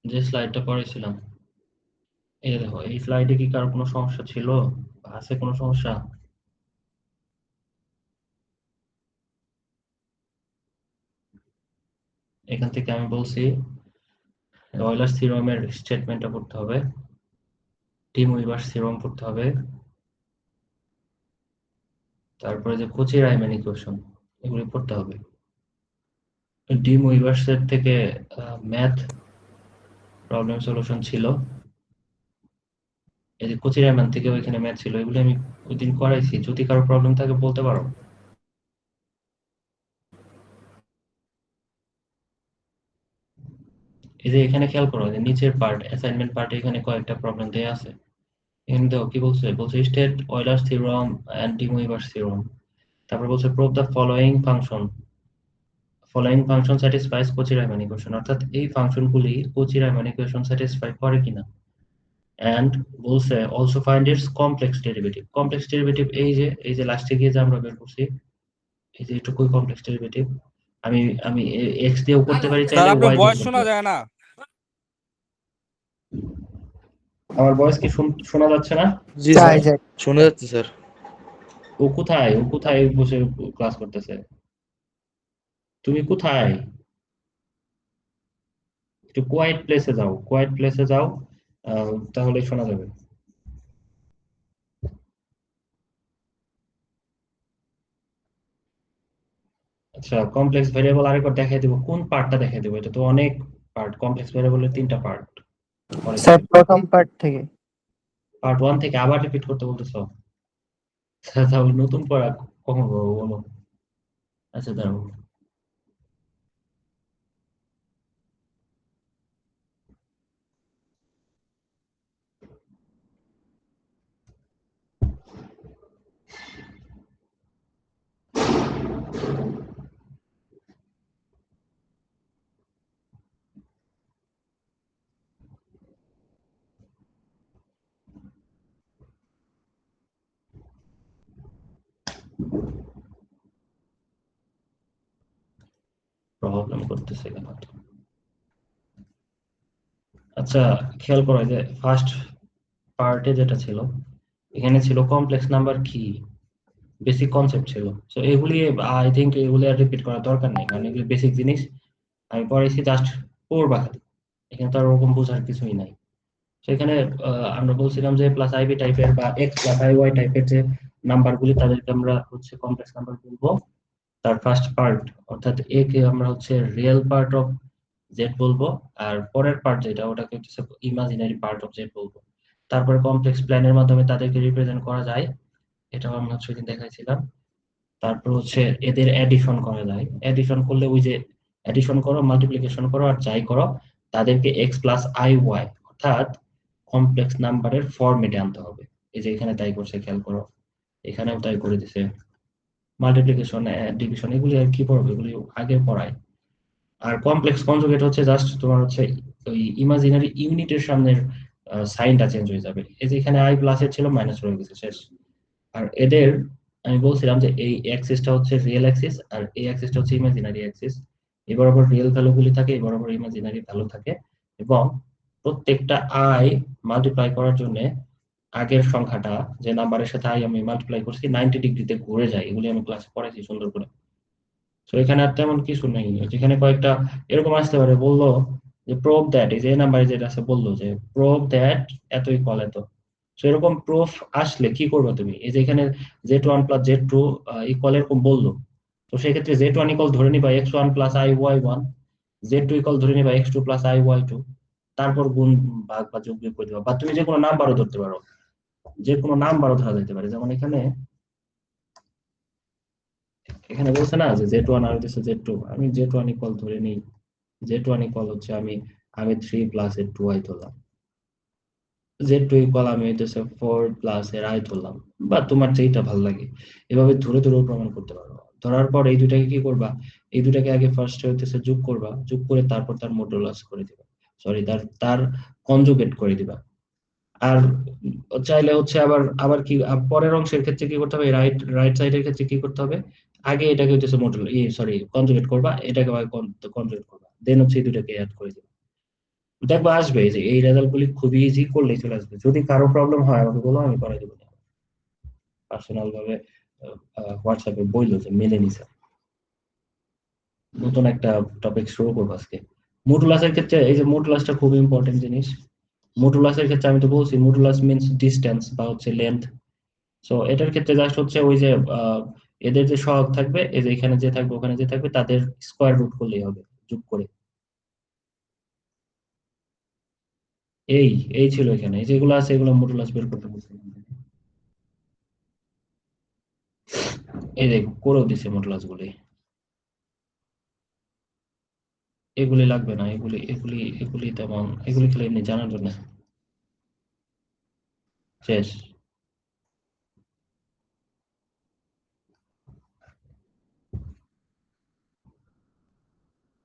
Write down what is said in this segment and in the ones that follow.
যে স্লাইডটা করেছিলাম, এই দেখো, এই স্লাইডে কি কারো কোনো সমস্যা ছিল বা আছে কোনো সমস্যা? এখান থেকে আমি বলছি অয়েলার থিওরামের স্টেটমেন্টটা পড়তে হবে, টিম উইভার্স থিওরাম পড়তে হবে, তারপরে যে কচি রাইমান ইকুয়েশন এগুলি পড়তে হবে। টিম উইভার্স এর থেকে ম্যাথ প্রবলেম সলিউশন ছিল, এই যে কচি রাইমান থেকে ওইখানে ম্যাথ ছিল, এগুলি আমি ওই দিন করাইছি। যদি কারো প্রবলেম থাকে বলতে পারো। এই যে এখানে খেয়াল করো, যে নিচের পার্ট, অ্যাসাইনমেন্ট পার্টে এখানে কয়েকটা প্রবলেম দেয়া আছে। এখানে দেখো কি বলছে, বলছে state Euler's theorem and De Moivre's theorem. তারপর বলছে prove the following function satisfies Cauchy Riemann equation, অর্থাৎ এই ফাংশনগুলি কচি রাইমান ইকুয়েশন স্যাটিসফাই করে কিনা। এন্ড বলছে also find it's complex derivative. Complex derivative এই যে লাস্টে গিয়ে যে আমরা বের করছি, এই যে এটুকুই কমপ্লেক্স ডেরিভেটিভ। আমি আমি এক্স দিয়েও করতে পারি, স্যার চাইলে আপনার ওয়াই দিয়েও ভয়েস করতে শোনা পারি। যায় না। আমার ভয়েস কি শোনা যাচ্ছে না? জি যায় স্যার, যায়। শোনা যাচ্ছে স্যার। ও কোথায় বসে ক্লাস করতেছে? তুমি কোথায়? একটু কোয়াইট প্লেসে যাও, কোয়াইট প্লেসে যাও, তাহলে শোনা যাবে। আচ্ছা, কমপ্লেক্স ভেরিয়েবল আরেকবার দেখাই দেবো, কোন পার্টটা দেখাই দেবো? এটা তো অনেক পার্ট, কমপ্লেক্স ভেরিয়েবলের 3টা পার্ট। পরে স্যার দেখাই দেবো। প্রথম পার্ট থেকে। পার্ট 1 থেকে আবার রিপিট করতে বলতেছো? তাহলে নতুন পড়া কখন করবো বলো? আচ্ছা দাঁড়াও। প্রবলেম করতেছে কেন তো? আচ্ছা, খেয়াল করো, যে ফার্স্ট পার্টে যেটা ছিল, এখানে ছিল কমপ্লেক্স নাম্বার কি, বেসিক কনসেপ্ট ছিল। তো এগুলি আই থিঙ্ক এগুলি আর রিপিট করার দরকার নেই, কারণ এগুলি বেসিক জিনিস আমি পড়াইছি, জাস্ট পড়বা খালি। এখানে তো আর ওরকম বোঝার কিছুই নাই। সেখানে আমরা বলছিলাম যে প্লাস আইবি টাইপের বা এক্স প্লাস আই ওয়াই টাইপের যে নাম্বারগুলি, তাদেরকে আমরা হচ্ছে কমপ্লেক্স নাম্বার বলবো। তার ফার্স্ট পার্ট অর্থাৎ এ কে আমরা হচ্ছে রিয়েল পার্ট অফ জেড বলবো, আর পরের পার্ট যেটা, ওটাকে হচ্ছে ইমাজিনারি পার্ট অফ জেড বলবো। তারপরে কমপ্লেক্স প্ল্যানের মাধ্যমে তাদেরকে রিপ্রেজেন্ট করা যায়, এটাও আমরা হচ্ছে ওইদিন দেখাইছিলাম। তারপর হচ্ছে এদের অ্যাডিশন করা যায়, অ্যাডিশন করলে ওই যে অ্যাডিশন করো, মাল্টিপ্লিকেশন করো, আর যাই করো, তাদেরকে এক্স প্লাস আই ওয়াই অর্থাৎ কমপ্লেক্স নাম্বারের ফরম্যাটে আনতে হবে। এই যে এখানে তাই করছে, খেয়াল করো, এখানেও তাই করে দিছে। মাল্টিপ্লিকেশন, ডিভিশন, এগুলি আর কি পড়বে, এগুলি আগে পড়ায়। আর কমপ্লেক্স কনজুগেট হচ্ছে জাস্ট তোমার হচ্ছে ওই ইমাজিনারি ইউনিটের সামনের সাইনটা চেঞ্জ হয়ে যাবে। এই যে এখানে আই প্লাস এর ছিল, মাইনাস হয়ে গেছে, শেষ। আর এদের আমি বলছিলাম যে এই অ্যাক্সিসটা হচ্ছে রিয়েল অ্যাক্সিস, আর এই অ্যাক্সিসটা হচ্ছে ইমাজিনারি অ্যাক্সিস। এই বরাবর রিয়েল ভ্যালুগুলি থাকে, এই বরাবর ইমাজিনারি ভ্যালু থাকে, এবং প্রত্যেকটা আই মাল্টিপ্লাই করার জন্য আগের সংখ্যাটা, যে নাম্বারের সাথে আই আমি মাল্টিপ্লাই করছি, 90 ডিগ্রিতে ঘুরে যায়। এগুলি আমি ক্লাসে পড়াইছি সুন্দর করে। তো এখানে আর তেমন কিছু নেই, যেখানে কয়েকটা এরকম আসতে পারে, বললো যে প্রুভ দ্যাট, এই যে নাম্বারে যেটা আছে, বললো যে প্রুভ দ্যাট এত ইকুয়াল এত। তো এরকম প্রুফ আসলে কি করবে তুমি? এই যে এখানে Z1 + Z2 ইকুয়াল এরকম বললো, তো সেক্ষেত্রে Z1 ইকুয়াল ধরে নিবা x1 + i y1, Z2 equal ধরে নিবা x2 + i y2, তারপর গুণ ভাগ বা যোগ বিয়োগ করে দিবা। বা তুমি যে কোনো নাম্বারও ধরতে পারো, যে কোনো নাম্বারও ধরা যেতে পারে। যেমন এখানে এখানে বলছে না যে Z1 আর হচ্ছে Z2, আমি Z1 ইকুয়াল ধরে নিই, Z1 ইকুয়াল হচ্ছে আমি আমি 3 + এর 2i ধরলাম, Z2 ইকুয়াল আমি হইতেছে 4 + এর i ধরলাম, বা তোমার যেটা ভালো লাগে, এভাবে ধরে ধরেও প্রমাণ করতে পারো। ধরার পর এই দুটাকে কি করবা, এই দুটাকে আগে ফার্স্টে হইতেছে যোগ করবা, যোগ করে তারপর তার মডুলাস করে দিবা, সরি তার তার কনজুগেট করে দিবা। আর চাইলে হচ্ছে আবার আবার কি পরের অংশের ক্ষেত্রে কি করতে হবে, রাইট রাইট সাইডের ক্ষেত্রে কি করতে হবে, আগে এটাকে হচ্ছে সরি কনজুগেট করবা, এটাকে আবার কনজুগেট করবা, দেন হচ্ছে এই দুটাকে অ্যাড করে দিবা। দেখবো আসবে, এই যে এই রেজাল্ট গুলি খুবই ইজি, করলেই চলে আসবে। যদি কারো প্রবলেম হয় আমাকে বলো, আমি করে দেবো পার্সোনাল ভাবে। হোয়াটসঅ্যাপে বললো যে মেলে নিছে। নতুন একটা টপিক শুরু করবো আজকে। মডুলাসের ক্ষেত্রে এই যে মডুলাসটা খুব ইম্পর্টেন্ট জিনিস। মডুলাসের ক্ষেত্রে আমি তো বলছি মডুলাস মিন্স ডিস্টেন্স বা হচ্ছে লেন্থ। সো এটার ক্ষেত্রে জাস্ট হচ্ছে ওই যে এদের যে সহগ থাকবে, এই যে এখানে যে থাকবে ওখানে যে থাকবে তাদের স্কোয়ার রুট করলেই হবে, যোগ করে। এই এই ছিল এখানে, এই যেগুলো আছে এগুলো মডুলাস বের করতে বলছি। এই দেখো করেও দিছে মডুলাস গুলি। এগুলি লাগবে না, এগুলি এগুলি এগুলি তেমন, এগুলি খেলে এমনি জানার জন্য শেষ।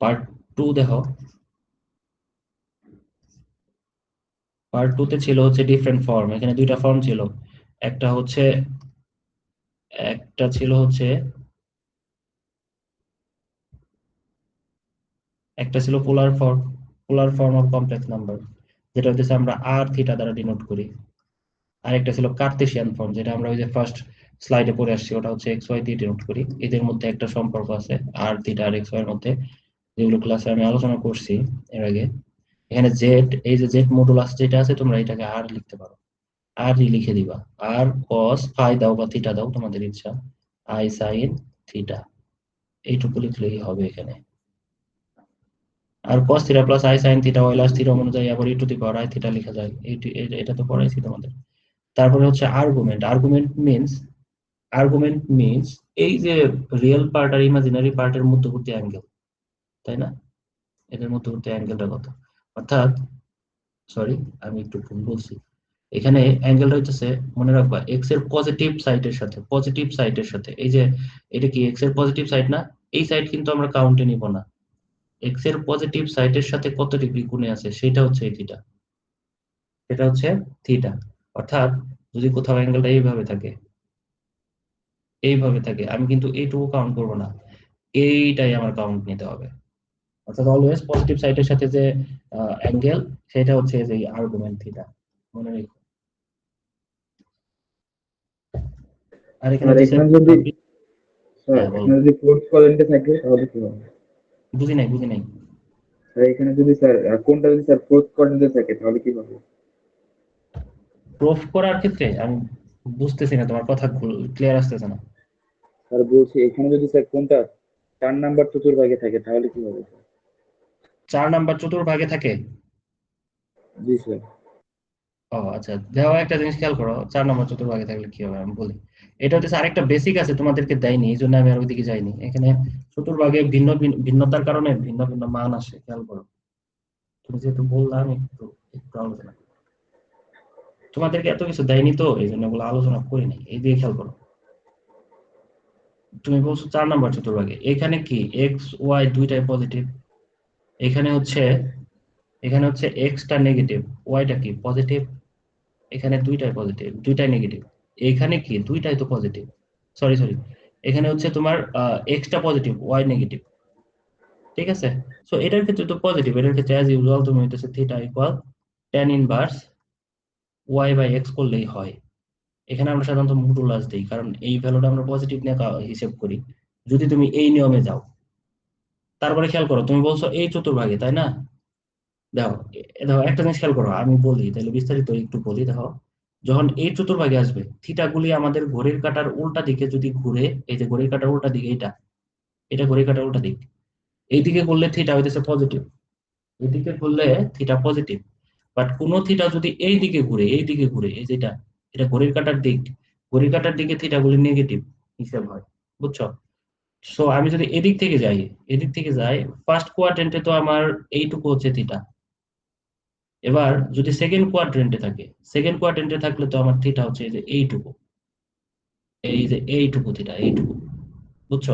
পার্ট টু দেখো। পার্ট টু তে ছিল হচ্ছে ডিফারেন্ট ফর্ম, এখানে দুইটা ফর্ম ছিল। একটা হচ্ছে, একটা ছিল হচ্ছে, একটা ছিল polar form, polar form of complex number, যেটা হচ্ছে আমরা আর থিটা দ্বারা ডিনোট করি। আর একটা ছিল কার্তেশিয়ান ফর্ম, যেটা আমরা ওই যে ফার্স্ট স্লাইডে পড়ে আসছি, ওটা হচ্ছে এক্স ওয়াই দিয়ে ডিনোট করি। এদের মধ্যে একটা সম্পর্ক আছে আর থিটা আর এক্স ওয়াই এর মধ্যে, যেগুলো ক্লাসে আমি আলোচনা করছি এর আগে। এখানে জেড, এই যে জেড মডুলাস যেটা আছে, তোমরা এটাকে আর লিখতে পারো, আর ই লিখে দিবা। আর কস ফাই দাও বা থিটা দাও তোমাদের ইচ্ছা, আই সাইন থিটা, এইটুকু লিখলেই হবে এখানে। আর cos theta plus i sine theta Euler theorem অনুযায়ী আবার e to the power i theta লেখা যায়। এটা তো পড়াইছি তোমাদের। তারপরে হচ্ছে আর্গুমেন্ট। আর্গুমেন্ট মিন্স এই যে রিয়েল পার্ট আর ইমাজিনারি পার্টের মধ্যবর্তী অ্যাঙ্গেল, তাই না? এদের মধ্যবর্তী অ্যাঙ্গেলটা কত, অর্থাৎ, সরি আমি একটু ভুল বলছি। এখানে অ্যাঙ্গেলটা হচ্ছে, মনে রাখবা এক্স এর পজিটিভ সাইডের সাথে, পজিটিভ সাইডের সাথে, এই যে এটা কি এক্স এর পজিটিভ সাইড না, এই সাইড কিন্তু আমরা কাউন্টে নিব না। এক্স এর পজিটিভ সাইডের সাথে কত ডিগ্রি কোণে আছে সেটা হচ্ছে এই থিটা, সেটা হচ্ছে থিটা। অর্থাৎ যদি কোথাও অ্যাঙ্গেলটা এইভাবে থাকে, এইভাবে থাকে, আমি কিন্তু এইটুকু কাউন্ট করব না, এইটাই আমার কাউন্ট নিতে হবে। অর্থাৎ অলওয়েজ পজিটিভ সাইডের সাথে যে অ্যাঙ্গেল, সেটা হচ্ছে যে আর্গুমেন্ট থিটা, মনে রেখো। আর এখানে আর দিছে এখানে যদি স্যার হ্যাঁ বলো। এখানে যদি ফোর্থ কোয়াড্রেন্টে থাকে তাহলে কি হবে? বুঝি নাই, বুঝি নাই। আর এখানে যদি স্যার কোনটা যদি স্যার ফোর্থ কোয়াড্রেন্টে থাকে তাহলে কি হবে? প্রুফ করার ক্ষেত্রে আমি বুঝতেছি না, তোমার কথা ক্লিয়ার আসতেছে না। স্যার বলছি এখানে যদি স্যার কোনটা 4 নাম্বার চতুর্ভাগে থাকে তাহলে কি হবে স্যার? 4 নাম্বার চতুর্ভাগে থাকে? জি স্যার। ও আচ্ছা, দেখো একটা জিনিস খেয়াল করো, 4 নাম্বার চতুর্ভাগে থাকলে কি হবে আমি বলি। এটা হচ্ছে আরেকটা বেসিক আছে, তোমাদেরকে দেয়নি, এই জন্য আমি আর ওইদিকে যাইনি। এখানে চতুর্ভাগে ভিন্ন ভিন্নতার কারণে ভিন্ন ভিন্ন মান আসে, খেয়াল করো। তুমি যেহেতু বললাম, একটু একটু আলোচনা করি। তোমাদেরকে এত কিছু দেয়নি তো এই জন্য ওগুলো আলোচনা করিনি, এই দিয়ে খেয়াল করো। তুমি বলছো 4 নাম্বার চতুর্ভাগে, এখানে কি এক্স ওয়াই দুইটাই পজিটিভ। এখানে হচ্ছে, এখানে হচ্ছে এক্সটা নেগেটিভ, ওয়াইটা কি পজিটিভ। এখানে দুইটাই পজিটিভ, দুইটাই নেগেটিভ। এখানে কি দুইটাই তো পজিটিভ, সরি সরি, এখানে হচ্ছে তোমার এক্সটা পজিটিভ ওয়াই নেগেটিভ, ঠিক আছে? সো এটার ক্ষেত্রে তো পজিটিভ, এটার ক্ষেত্রে অ্যাজ ইউজুয়াল তুমি হইতেছে theta equal tan inverse y by x করলেই হয়। এখানে আমরা সাধারণত মডুলাস দিই, কারণ এই ভ্যালুটা আমরা পজিটিভ নিয়ে হিসেব করি। যদি তুমি এই নিয়মে যাও, তারপরে খেয়াল করো, তুমি বলছো এই চতুর্ভাগে, তাই না? দেখো, দেখো একটা জিনিস খেয়াল করো, আমি বলি তাহলে বিস্তারিত একটু বলি। দেখো, যখন এই চতুর্ভাগে আসবে, থিটা গুলি আমাদের ঘড়ির কাঁটার উল্টা দিকে যদি ঘুরে, এই যে ঘড়ির কাঁটার উল্টা দিকে এটা, এটা ঘড়ির কাঁটার উল্টা দিক, এইদিকে করলে থিটা হইতেছে পজিটিভ, এইদিকে করলে থিটা পজিটিভ। বাট কোন থিটা যদি এই দিকে ঘুরে, এই দিকে ঘুরে, এই যেটা, এটা ঘড়ির কাঁটার দিক, ঘড়ির কাঁটার দিকে থিটা গুলি নেগেটিভ হিসাব হয়, বুঝছো? সো আমি যদি এদিক থেকে যাই, এদিক থেকে যাই, ফার্স্ট কোয়াড্রেন্টে তো আমার এইটুকু হচ্ছে থিটা। এবার যদি সেকেন্ড কোয়াড্রেন্টে থাকে, সেকেন্ড কোয়াড্রেন্টে থাকলে তো আমার থিটা হচ্ছে এই যে এইটুকু, এই যে এইটুকু থিটা, এইটুকু, বুঝছো?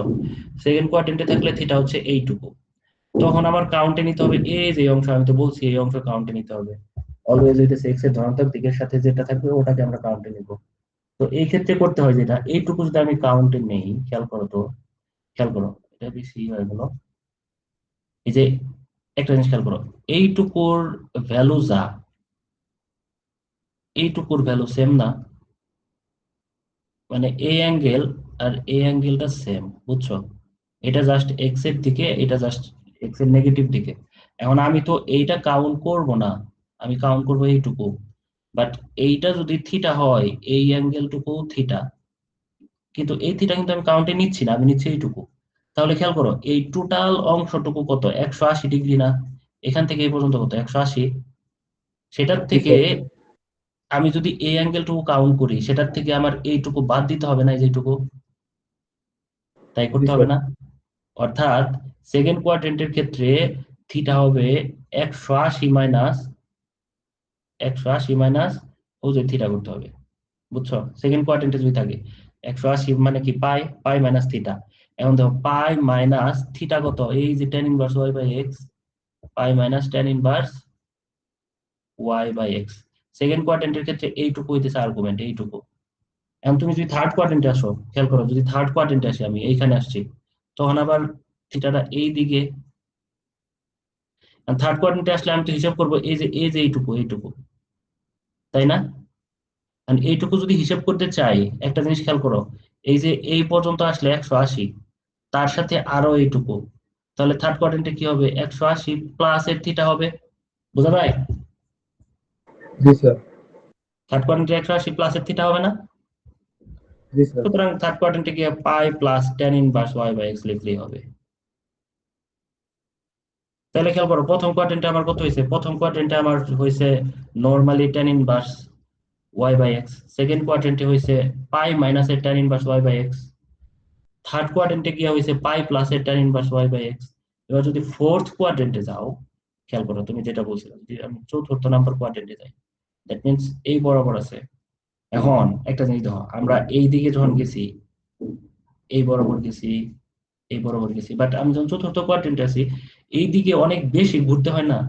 সেকেন্ড কোয়াড্রেন্টে থাকলে থিটা হচ্ছে এইটুকু। তখন আমার কাউন্টে নিতে হবে, এই যে অংশ আমি তো বলছি এই অংশ কাউন্টে নিতে হবে। অলওয়েজ হইতেছে এক্স এর ধনাত্মক দিকের সাথে যেটা থাকবে ওটাকে আমরা কাউন্টে নিব। তো এই ক্ষেত্রে করতে হয় যেটা, এইটুকু যদি আমি কাউন্টে নেই, খেয়াল করো তো, খেয়াল করো, এটা বেশি হয়ে গেল। এই যে একটা জিনিস খেয়াল করো, এইটুকুর ভ্যালু যা, এইটুকুর ভ্যালু সেম না, মানে এই অ্যাঙ্গেল আর এই অ্যাঙ্গেলটা সেম, বুঝছো? এটা জাস্ট এক্স এর দিকে, এটা জাস্ট এক্স এর নেগেটিভ দিকে। এখন আমি তো এইটা কাউন্ট করব না, আমি কাউন্ট করব এইটুকু। বাট এইটা যদি থিটা হয়, এই অ্যাঙ্গেলটুকু থিটা, কিন্তু এই থিটা কিন্তু আমি কাউন্টে নিচ্ছি না, আমি নিচ্ছি এইটুকু। তাহলে খেয়াল করো, এই টোটাল অংশটুকু কত, 180 ডিগ্রি না? এখান থেকে এই পর্যন্ত কত, 180। সেটার জি থেকে স্যার। আমি যদি এই অ্যাঙ্গেলটুকু কাউন্ট করি, সেটার থেকে আমার এইটুকু বাদ দিতে হবে না, এই যেটুকু, তাই জি করতে হবে স্যার। না? অর্থাৎ সেকেন্ড কোয়াড্রেন্টের ক্ষেত্রে থিটা হবে 180 মাইনাস ও যে থিটা করতে হবে, বুঝছো? সেকেন্ড কোয়াড্রেন্টে যদি থাকে 180 মানে কি, পাই, পাই মাইনাস থিটা। এখন দেখো পাই মাইনাস থিটা কত, এই যে tan inverse y by x, pi minus tan inverse y by x. Second কোয়াড্রেন্টের ক্ষেত্রে এইটুকু হইতেছে আর্গুমেন্ট, এইটুকু। এখন তুমি যদি থার্ড কোয়াড্রেন্টে আসো, খেয়াল করো, যদি থার্ড কোয়াড্রেন্টে আসি, আমি এইখানে আসছি, তখন আবার থিটাটা এই দিকে। থার্ড কোয়াড্রেন্টে আসলে আমি তো হিসাব করবো এই যে এইটুকু, এইটুকু, তাই না? আর এইটুকু যদি হিসাব করতে চাই, একটা জিনিস খেয়াল করো, এই যে এই পর্যন্ত আসলে 180, তার সাথে আরো এইটুকু, তাহলে থার্ড কোয়াড্রেন্টে কি হবে, 180 প্লাস এর থিটা হবে। বুঝা যায়? জি স্যার। থার্ড কোয়াড্রেন্টে 180 প্লাস এর থিটা হবে না? জি স্যার। সুতরাং থার্ড কোয়াড্রেন্টে গিয়ে pi plus tan inverse y by x লিখলেই হবে। তাহলে খেয়াল করো, প্রথম কোয়াড্রেন্টে আমার কত হয়েছে, প্রথম কোয়াড্রেন্টে আমার হয়েছে normally tan inverse y by x, second কোয়াড্রেন্টে হয়েছে পাই মাইনাস এর tan inverse y by x, third কোয়াড্রেন্টে গিয়ে হয়েছে পাই প্লাস এর tan inverse y by x. এবার যদি ফোর্থ কোয়াড্রেন্টে যাও, খেয়াল করো তুমি যেটা বলছিলাম, যদি আমি চতুর্থ নাম্বার কোয়াড্রেন্টে যাই, দ্যাট মিনস এই বরাবর আছে। এখন একটা জিনিস দেখো, আমরা এই দিকে যখন গেছি, এই বরাবর গেছি, এই বরাবর গেছি, বাট আমি যখন চতুর্থ কোয়াড্রেন্টে আছি, এই দিকে অনেক বেশি ঘুরতে হয় না?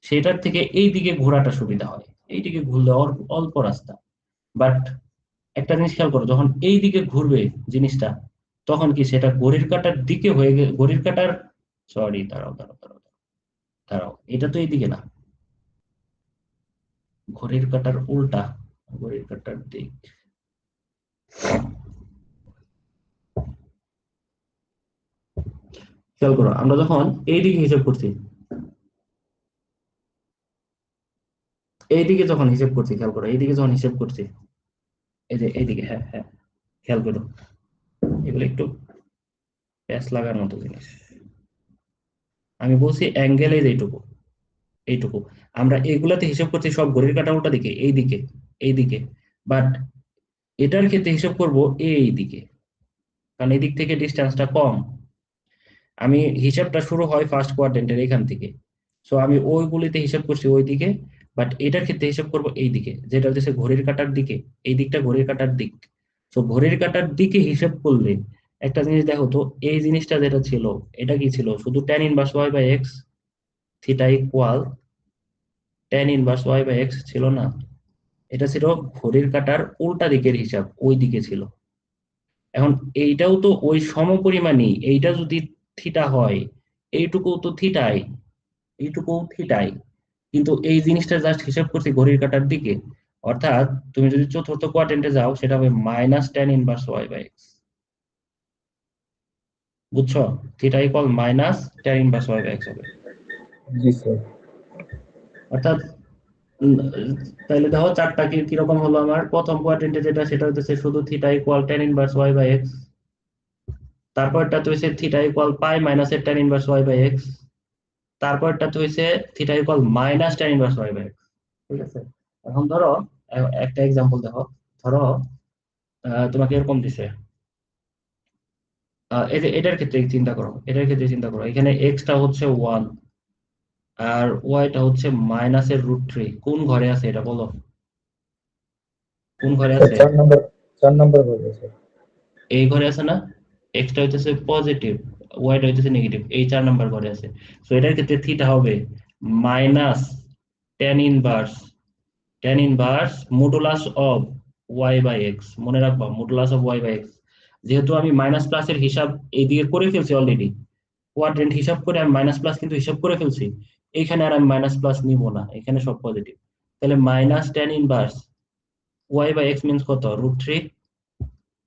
সেটার থেকে এই দিকে ঘোরাটা সুবিধা হয়, এই দিকে ঘুরলে অল্প রাস্তা। বাট একটা জিনিস খেয়াল করো, যখন এই দিকে ঘুরবে জিনিসটা, তখন কি সেটা ঘড়ির কাঁটার দিকে হয়ে ঘড়ির কাঁটার, সরি, দাঁড়াও দাঁড়াও দাঁড়াও দাঁড়াও, এটা তো এইদিকে না, ঘড়ির কাঁটার উল্টা, ঘড়ির কাঁটার দিক। খেয়াল করো, আমরা যখন এইদিকে হিসাব করছি, এইদিকে যখন হিসাব করছি, খেয়াল করো, এইদিকে যখন হিসাব করছি, এই যে এইদিকে, হ্যাঁ হ্যাঁ, খেয়াল করো, এগুলো একটু প্যাচ লাগার মতো জিনিস। আমি বলছি অ্যাঙ্গেল এই যে এইটুকু, এইটুকু, আমরা এগুলাতে হিসাব করছি সব ঘড়ির কাঁটা উল্টা দিকে, এইদিকে, এইদিকে। বাট এটার ক্ষেত্রে হিসাব করব এই দিকে, কারণ এই দিক থেকে ডিস্টেন্সটা কম। আমি হিসাবটা শুরু হয় ফার্স্ট কোয়াড্রেন্টের এখান থেকে, সো আমি ওইগুলিতে হিসাব করছি ওই দিকে। বাট এটার ক্ষেত্রে হিসাব করব এই দিকে, যেটা হচ্ছে ঘড়ির কাঁটার দিকে, এই দিকটা ঘড়ির কাঁটার দিক। সো ঘড়ির কাঁটার দিকে হিসাব করলে একটা জিনিস দেখো তো, এই জিনিসটা যেটা ছিল, এটা কি ছিল, শুধু tan inverse y by x, theta equal tan inverse y by x ছিল না? এটা ছিল ঘড়ির কাঁটার উল্টা দিকের হিসাব, ওই দিকে ছিল। এখন এইটাও তো ওই সমপরিমাণই, এইটা যদি থিটা হয়, এইটুকু তো থিটাই, এইটুকু থিটাই, কিন্তু এই জিনিসটা জাস্ট হিসাব করছি ঘড়ির কাঁটার দিকে। অর্থাৎ তুমি যদি চতুর্থ কোয়াড্রেন্টে যাও, সেটা হবে minus tan inverse y by x. বুঝছো? Theta equal minus tan inverse y by x হবে। জি স্যার। অর্থাৎ উম, তাহলে দেখো চারটা কিরকম হলো, আমার প্রথম কোয়াড্রেন্টে যেটা, সেটা হচ্ছে শুধু theta equal tan inverse y by x, তারপরটা তো হচ্ছে থিটা ইকুয়াল পাই মাইনাস এর tan inverse y by x, তারপরটা তো হচ্ছে theta equal minus tan inverse y by x. ঠিক আছে? এখন ধরো একটা এক্সাম্পল দেখো, ধরো তোমাকে এরকম দিছে, এই যে এটার ক্ষেত্রে চিন্তা করো, এটার ক্ষেত্রে চিন্তা করো, এখানে এক্সটা হচ্ছে 1 আর ওয়াইটা হচ্ছে মাইনাসের √3। কোন ঘরে আছে এটা বলো, কোন ঘরে স্যার আছে? 4 নম্বর, 4 নম্বর হবে স্যার। এই ঘরে আছে না? এক্সটা হইতেছে পজিটিভ, ওয়াইটা হইতেছে নেগেটিভ, এই 4 নাম্বার ঘরে আছে। সো এটার ক্ষেত্রে থিটা হবে minus tan inverse, modulus of y by x. মনে রাখবা, modulus of y by x, যেহেতু আমি মাইনাস প্লাসের হিসাব এইদিকে করে ফেলছি অলরেডি, কোয়াড্রেন্ট হিসাব করে আমি মাইনাস প্লাস কিন্তু হিসাব করে ফেলছি, এইখানে আর আমি মাইনাস প্লাস নিব না, এখানে সব পজিটিভ। তাহলে minus tan inverse y by x means কত, √3।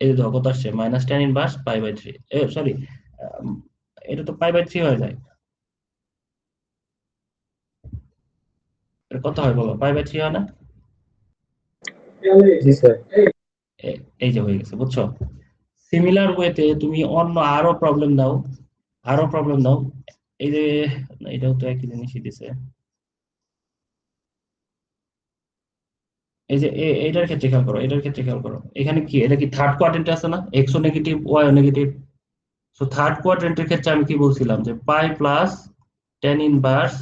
এই যে দেখো কত আসছে, মাইনাস টেন ইনভার্স পাই/3, সরি, এটা তো পাই/3 হয়ে যায়। এটা কত হয় বলো, পাই/3 হয় না? জি স্যার। এই যে হয়ে গেছে, বুঝছো? সিমিলার ওয়েতে তুমি অন্য আরো প্রবলেম দাও, আরো প্রবলেম দাও। এই যে এটাও তো একই জিনিসই দিছে। এই যে এটার ক্ষেত্রে খেয়াল করো, এটার ক্ষেত্রে খেয়াল করো, এখানে কি, এটা কি থার্ড কোয়াড্রেন্টে আছে না, এক্সও নেগেটিভ ওয়াইও নেগেটিভ। সো থার্ড কোয়াড্রেন্টের ক্ষেত্রে আমি কি বলছিলাম, যে pi plus tan inverse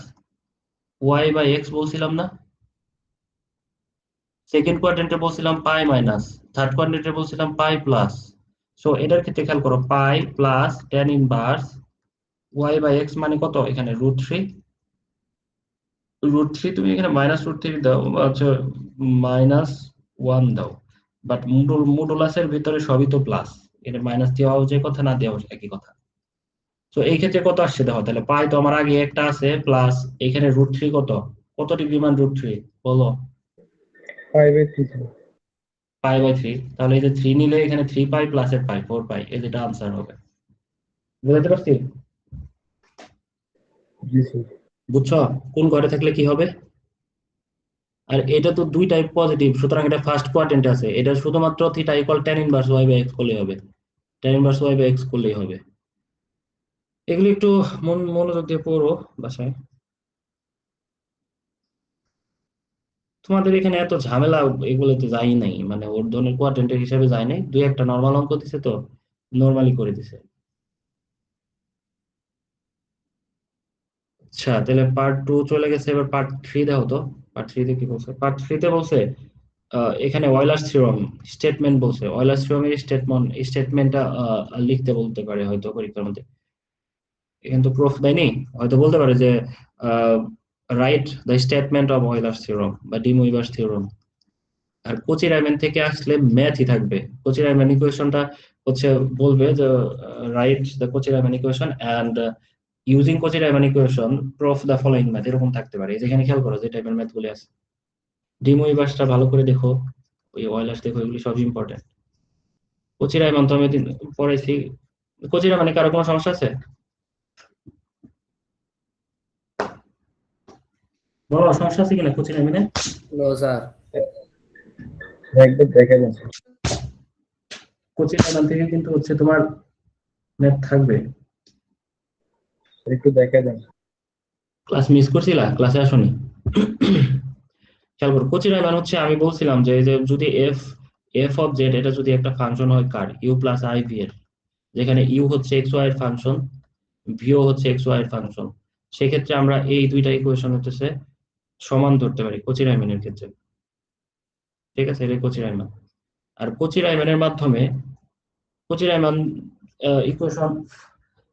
y by x বলছিলাম না? সেকেন্ড কোয়াড্রেন্টে বলছিলাম পাই মাইনাস, থার্ড কোয়াড্রেন্টে বলছিলাম পাই প্লাস। সো এটার ক্ষেত্রে খেয়াল করো, pi plus tan inverse y by x মানে কত, এখানে √3। √3 তুমি এখানে -√3 দাও, আচ্ছা -1 দাও, বাট মডুলাসের ভিতরে সবই তো প্লাস, এটা মাইনাস দেওয়াও যে কথা, না দেওয়া একই কথা। তো এই ক্ষেত্রে কত আসছে দেখো, তাহলে পাই তো আমার আগে একটা আছে প্লাস, এখানে √3 কত, কত ডিগ্রি মান √3 বলো? 5/3 স্যার। পাই/3। তাহলে এই যে 3 নিলে এখানে 3 পাই প্লাস এর পাই 4 পাই, এই যেটা আনসার হবে। বুঝতে পারছি? জি স্যার। বুঝছো কোন ঘরে থাকলে কি হবে? আর এটা তো দুই টাইপ পজিটিভ, সুতরাং এটা ফার্স্ট কোয়াড্রেন্টে আছে, এটা শুধুমাত্র theta equal tan inverse y by x করলেই হবে, tan inverse y by x করলেই হবে। এগুলো একটু মনোযোগ দিয়ে পড়ো বাসায়। তোমাদের এখানে এত ঝামেলা এগুলোতে যাই নাই, মানে ওর ধরনের কোয়াড্রেন্টের হিসাবে যায় নাই, দুই একটা নর্মাল অঙ্ক দিছে তো নর্মালি করে দিছে। আচ্ছা তাহলে পার্ট 2 চলে গেছে, এবার পার্ট 3 দাও তো। পার্ট 3 তে কি বলছে, পার্ট 3 তে বলছে এখানে অয়লার্স থিওরাম স্টেটমেন্ট বলছে, অয়লার্স থিওরামের স্টেটমেন্টটা লিখতে বলতে পারে হয়তো পরীক্ষার মধ্যে। এখানে তো প্রুফ দেয়নি, হয়তো বলতে পারে যে write the statement of Euler's theorem বা ডি মুইভার্স থিওরাম। আর কোচি রাইমান থেকে আসলে ম্যাথই থাকবে, কোচি রাইমান ইকুয়েশনটা হচ্ছে বলবে যে write the Cauchy Riemann equation and using Cauchy Riemann equation prove the following math, এরকম থাকতে পারে। এই যেখানে খেয়াল করো যে টাইপের ম্যাথ গুলি আছে, ডি মুইভার্সটা ভালো করে দেখো, ওই অয়লার্স দেখো, এগুলি সব ইম্পর্টেন্ট। কোচি রাইমান তো আমি পড়াইছি। কোচি রাইমানে কারো কোনো সমস্যা আছে বলো, সমস্যা আছে কিনা কোচি রাইমানে? No sir. একবার দেখা যান স্যার। কোচি রাইমান থেকে কিন্তু হচ্ছে তোমার ম্যাথ থাকবে। একটু দেখা যান। ক্লাস মিস করছিলা, ক্লাসে আসোনি? খেয়াল করো, কোচি রাইমান হচ্ছে আমি বলছিলাম যে এই যে যদি এফ অফ জেড এটা যদি একটা ফাংশন হয় কার, ইউ প্লাস আই ভি এর, যেখানে ইউ হচ্ছে এক্স ওয়াই এর ফাংশন, ভিও হচ্ছে এক্স ওয়াই এর ফাংশন, সেক্ষেত্রে আমরা এই দুইটা ইকুয়েশন হচ্ছে সমান ধরতে পারি কোচি রাইমানের ক্ষেত্রে। ঠিক আছে, এটা কোচি রাইমান। আর কোচি রাইমানের মাধ্যমে কোচি রাইমান ইকুয়েশন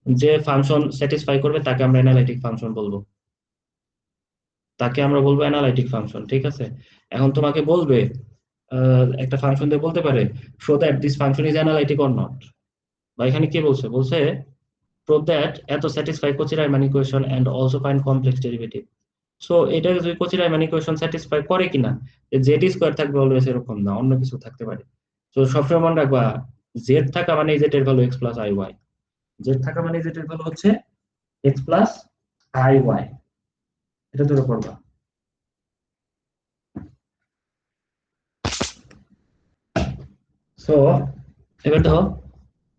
যে ফাংশন স্যাটিসফাই করবে তাকে আমরা অ্যানালাইটিক ফাংশন বলবো, তাকে আমরা বলবো অ্যানালাইটিক ফাংশন। ঠিক আছে, এখন তোমাকে বলবে একটা ফাংশন দিয়ে বলতে পারে show that this function is analytic or not, বা এখানে কি বলছে, বলছে প্রুভ দ্যাট এত satisfy Cauchy Riemann equation and also find complex derivative. So এটা যদি কোচি রাইমান ইকুয়েশন স্যাটিসফাই করে কিনা, জেড স্কোয়ার থাকবে অলওয়েজ এরকম না, অন্য কিছু থাকতে পারে। তো সবসময় মনে রাখবা, জেড থাকা মানে জেড এর value x plus i y, Z থাকা মানে জেড এর ভ্যালু হচ্ছে এক্স প্লাস আই ওয়াই, এটা ধরে পড়বা। সো এবার দেখো,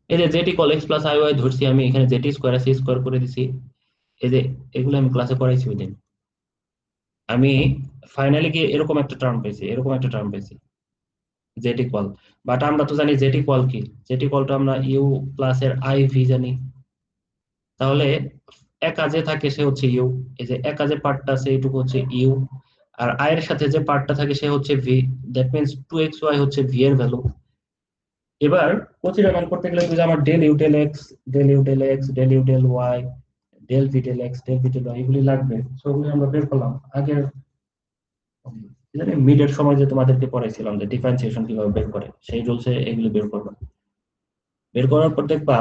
এই যে Z equal x plus i y ধরছি আমি, এখানে জেড স্কোয়ার আছে স্কোয়ার করে দিছি। এই যে এগুলো আমি ক্লাসে পড়াইছি ওই দিন, আমি ফাইনালি গিয়ে এরকম একটা টার্ম পেয়েছি, এরকম একটা টার্ম পেয়েছি জেড ইকুয়াল। বাট আমরা তো জানি জেড ইকুয়াল কি, জেড ইকুয়াল তো আমরা ইউ প্লাস এর আই ভি জানি। তাহলে একা যে থাকে সে হচ্ছে ইউ, এই যে একা যে পার্টটা আছে এইটুকু হচ্ছে ইউ, আর আই এর সাথে যে পার্টটা থাকে সে হচ্ছে ভি, দ্যাট মিন্স 2xy হচ্ছে ভি এর ভ্যালু। এবার কোচিরা মান করতে গেলে যদি আমার del u del x, del u del x, del u del y, del v del x, del v del y, এগুলি লাগবে। সেগুলি আমরা বের করলাম আগের মিডের সময় যে তোমাদেরকে পড়াইছিলাম যে ডিফারেন্সিয়েশন কিভাবে বের করে, সেই রুলসে এগুলি বের করবা। বের করার পর দেখবা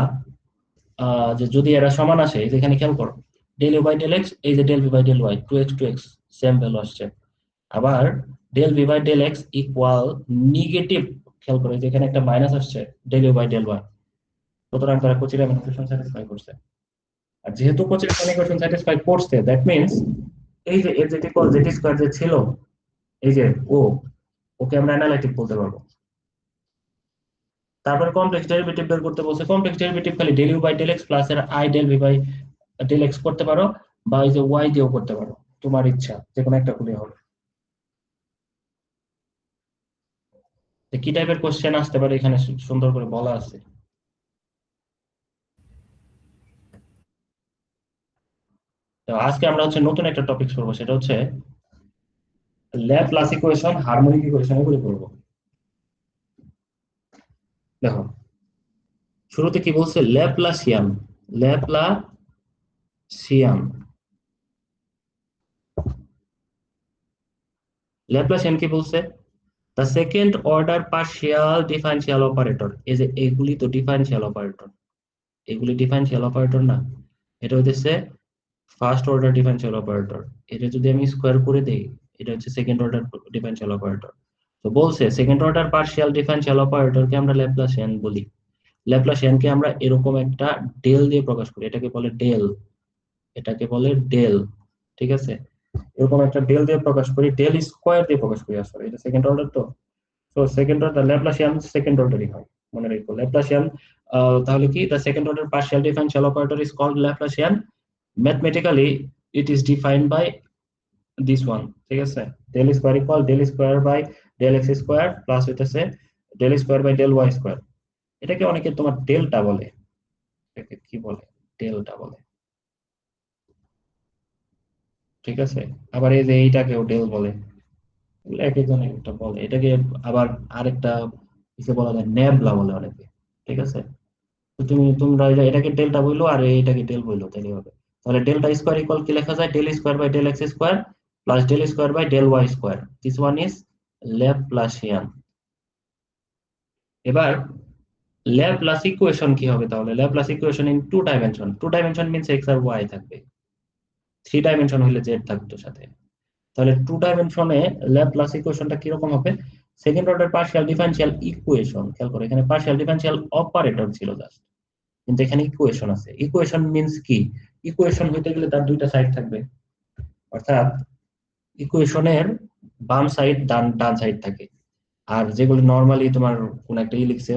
যে যদি এরা সমান আসে, এই যে এখানে খেয়াল করো, del u by del x, এই যে del v by del y, 2x same value আসছে। আবার del v by del x equal negative, খেয়াল করো এই যে এখানে একটা মাইনাস আসছে, del u by del y. সুতরাং তারা কোচি রামান ইকুয়েশন স্যাটিসফাই করছে। আর যেহেতু কোচি রামান ইকুয়েশন স্যাটিসফাই করছে, দ্যাট মিন্স এই যে এর যেটি কল জেটি স্কয়ার যে ছিল, এই যে ও, ওকে আমরা অ্যানালাইটিক বলতে পারবো। তারপরে কমপ্লেক্স ডেরিভেটিভ বের করতে বলছে। কমপ্লেক্স ডেরিভেটিভ খালি del u by del x plus এর i del v by del x করতে পারো, বা এই যে ওয়াই দিয়েও করতে পারো, তোমার ইচ্ছা, যে কোনো একটা করলে হবে। তো কি টাইপের কোশ্চেন আসতে পারে এখানে সুন্দর করে বলা আছে। তো আজকে আমরা হচ্ছে নতুন একটা টপিক করবো, সেটা হচ্ছে ল্যাপ্লাস ইকুয়েশন, হারমোনিক ইকুয়েশন, এগুলো করবো। দেখো শুরুতে কি বলছে, ল্যাপ্লাসিয়ান, ল্যাপ্লাসিয়ান, ল্যাপ্লাসিয়ান কি বলছে, the second order partial differential operator. এই যে এইগুলি তো ডিফারেন্সিয়াল অপারেটর, এগুলি ডিফারেন্সিয়াল অপারেটর না, এটা হইতেছে ফার্স্ট অর্ডার ডিফারেন্সিয়াল অপারেটর। এটা যদি আমি স্কোয়ার করে দেই, এটা হচ্ছে সেকেন্ড অর্ডার ডিফারেন্সিয়াল অপারেটর। তো বলছে সেকেন্ড অর্ডার পার্শিয়াল ডিফারেন্সিয়াল অপারেটরকে আমরা ল্যাপ্লাসিয়ান বলি। ল্যাপ্লাসিয়ানকে আমরা এরকম একটা ডেল দিয়ে প্রকাশ করি, এটাকে বলে ডেল, এটাকে বলে ডেল, ঠিক আছে। এরকম একটা ডেল দিয়ে প্রকাশ করি, ডেল স্কোয়ার দিয়ে প্রকাশ করি আসলে, এটা সেকেন্ড অর্ডার তো। তো সেকেন্ড অর্ডার ল্যাপ্লাসিয়ান সেকেন্ড অর্ডারই হয়, মনে রাখবো ল্যাপ্লাসিয়ান। তাহলে কি, the second order partial differential operator is called Laplacian. Mathematically it is defined by this one, ঠিক আছে। Del square equal del square by del x square plus হইতেছে del square by del y square. এটাকে অনেকে তোমার delta বলে, এটাকে কি বলে, ডেল্টা বলে, ঠিক আছে। আবার এই যে এইটাকেও ডেল বলে, এগুলো এক একজন এক একটা বলে এটাকে। আবার আরেকটা কিছু বলা যায় নেবলা বলে অনেকে, ঠিক আছে। তো তোমরা এটাকে ডেল্টা বললো আর এটাকে ডেল বললো, তাহলে হবে। তাহলে ডেল্টা স্কোয়ার ইকুয়াল কি লেখা যায়, del square by del x square plus del square by del y square, this one is Laplacian. এবার ল্যাপ্লাস ইকুয়েশন কি হবে, তাহলে Laplace equation in two dimension, two dimension means x আর y থাকবে, three dimension হলে Z থাকতো সাথে। তাহলে টু ডাইমেনশনে ল্যাপ্লাস ইকুয়েশনটা কিরকম হবে, second order partial differential equation, খেয়াল করো এখানে পার্শিয়াল ডিফারেন্সিয়াল অপারেটর ছিল জাস্ট, কিন্তু এখানে ইকুয়েশন আছে। ইকুয়েশন মিন্স কি, ইকুয়েশন হইতে গেলে তার দুইটা সাইড থাকবে, অর্থাৎ ইকুয়েশনের বাম সাইড ডান ডান সাইড থাকে। আর যেগুলো নর্মালি তোমার কোন একটা ই লিখছে,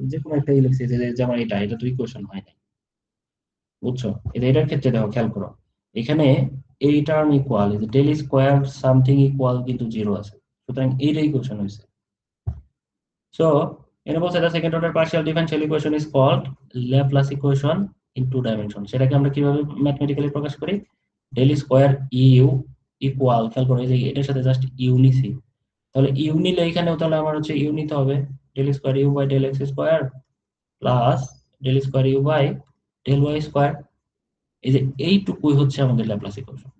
যে কোনো একটা ই লিখছে, যেমন এটা তো ইকুয়েশন হয় না, বুঝছো। এটার ক্ষেত্রে দেখো খেয়াল করো, এখানে এই term equal, del square something equal কিন্তু জিরো আছে, সুতরাং এইটাই ইকুয়েশন হয়েছে। সো এখানে বলছে the second order partial differential equation is called Laplace equation in two dimension। সেটাকে আমরা কিভাবে ম্যাথমেটিক্যালি প্রকাশ করি, ডেল স্কোয়ার ইউ ইকুয়াল, খেয়াল করো এই যে এটার সাথে জাস্ট ইউ নিছি, তাহলে ইউ নিলে এখানেও তাহলে আমার হচ্ছে ইউ নিতে হবে, del square u by del x square plus del square u by del y square. এই যে এইটুকুই হচ্ছে আমাদের ল্যাপ্লাস ইকুয়েশন,